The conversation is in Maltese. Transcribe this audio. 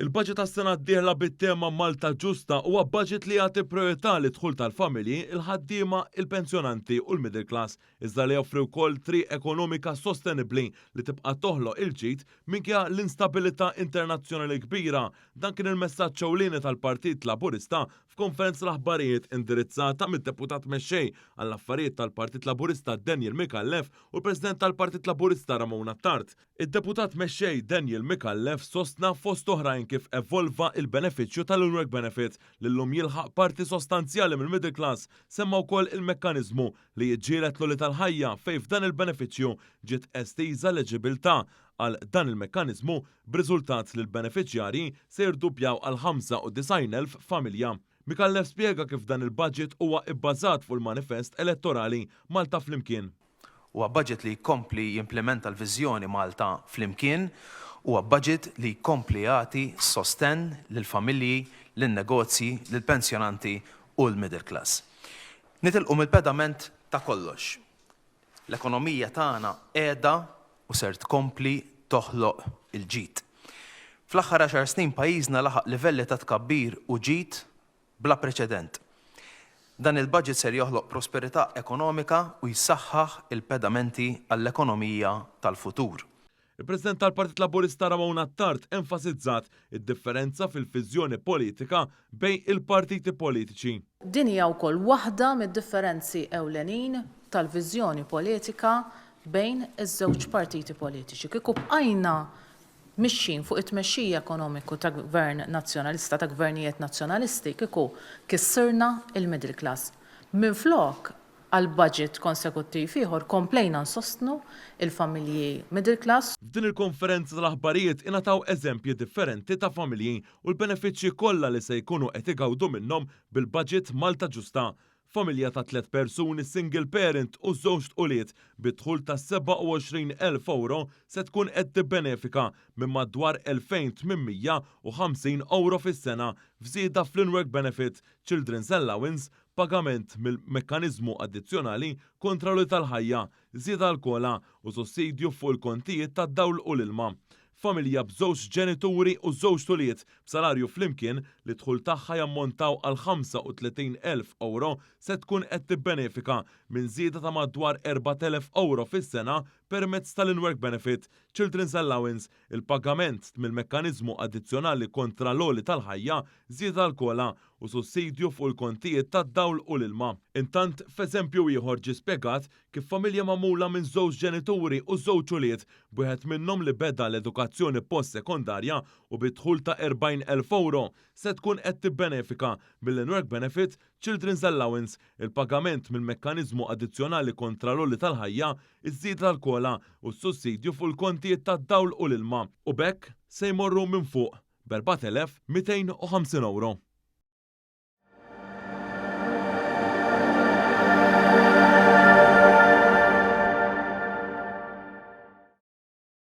Il-budget tas-sena d-dieħla bit-tema Malta Ġusta huwa budget li jagħti priorità li dħul tal-familji, il-ħaddiema, il-pensjonanti u l-middle class, iżda li joffri wkoll triq ekonomika sostenibbli li tibqa' toħloq il-ġid minkejja l-instabilità internazzjonali kbira. Dan kien il-messaġġ ewlieni tal-Partit Laburista f'konferenza l-aħbarijiet indirizzata mid-deputat mexxej għall-affarijiet tal-Partit Laburista Daniel Mikallef u l-President tal-Partit Laburista Ramona Tard. Id-deputat mexxej Daniel Mikallef sostna fost oħrajn kif evolva il-benefiċċju tal-Unwork Benefit li llum jilħaq parti sostanzjali mill-middle class, semma wkoll il-mekkaniżmu li jiġġieled l-għoli tal-ħajja fejn f'dan il-benefiċċju ġiet estiża l-eġibilità għal dan il-mekkaniżmu b'riżultat li l-benefiċjarji se jirdupjaw għal 95,000 familja. Mikallef spjega kif dan il-budget huwa bbażat fuq il-manifest elettorali Malta Flimkien. Huwa budget li jkompli jimplementa l-viżjoni Malta Flimkien, huwa budget li jkompli jagħti sosten lill-familji, lin-negozji, lill-pensjonanti u l-middle class. Nitilqu mill-pedament ta' kollox. L-ekonomija tagħna qiegħda u ser tkompli toħloq il-ġid. Fl-aħħar 10 snin pajjiżna laħaq livelli ta' tkabbir u ġid bla preċedent. Dan il-budget ser joħloq prosperità ekonomika u jsaħħaħ il-pedamenti għall-ekonomija tal-futur. Il-President tal-Partit Laburista Ramona Tard enfasizzat id-differenza fil-viżjoni politika bejn il-partiti politiċi. Din hija wkoll waħda mid-differenzi ewlenin tal-viżjoni politika bejn iż-żewġ partiti politiċi. Kieku bqajna mixxin fuq it-tmexxija ekonomiku ta' gvern nazzjonalista, ta' gvernijiet nazzjonalisti, kieku kissirna il-middle class. Minflok għal budget konsekuttiv ieħor komplejna nsostnu il-familji middle class. F'din il-konferenza tal-aħbarijiet ingħataw eżempji differenti ta' familji u l-benefiċċji kollha li se jkunu qed igawdu minnhom bil-budget Malta Ġusta. Familja ta' 3 persuni single parent u żewġ tquliet bidħul ta' 27,000 euro se tkun qed tibbenefika minn madwar 2,850 euro fis-sena f'żieda fl-Unwork Benefit, Children's Allowance, pagament mill-mekkaniżmu addizzjonali kontra l tal-ħajja, żieda l-kola u sussidju fuq il-kontijiet tad-dawl u l-ilma. Familja b'żewġ ġenituri u żewġ tuliet b'salarju flimkien li dħul tagħha jammontaw għal 35,000 euro se tkun qed tibbenefika minn żieda ta' madwar 4,000 euro fis-sena permezz tal-Unwork Benefit, Children's Allowance, il-pagament mill-mekkaniżmu addizzjonali kontra l-għoli tal-ħajja, żieda l-kola u sussidju fuq il-kontijiet tad-dawl u l-ilma. Intant f'eżempju ieħor ġie spjegat kif familja magħmula minn żewġ ġenituri u żewġ uliet b'wieħed minnhom li beda l-edukazzjoni post-sekondarja u bidħul ta' 40,000 euro se tkun qed tibbenefika mill-Unwork Benefit, Children's Allowance, il-pagament mill-mekkaniżmu addizzjonali kontra l-għoli tal-ħajja, iż-żieda tal-kola u s-sussidju fuq il-kontijiet tad-dawl u l-ilma. U bekk se jmorru minn fuq b'4,250 euro.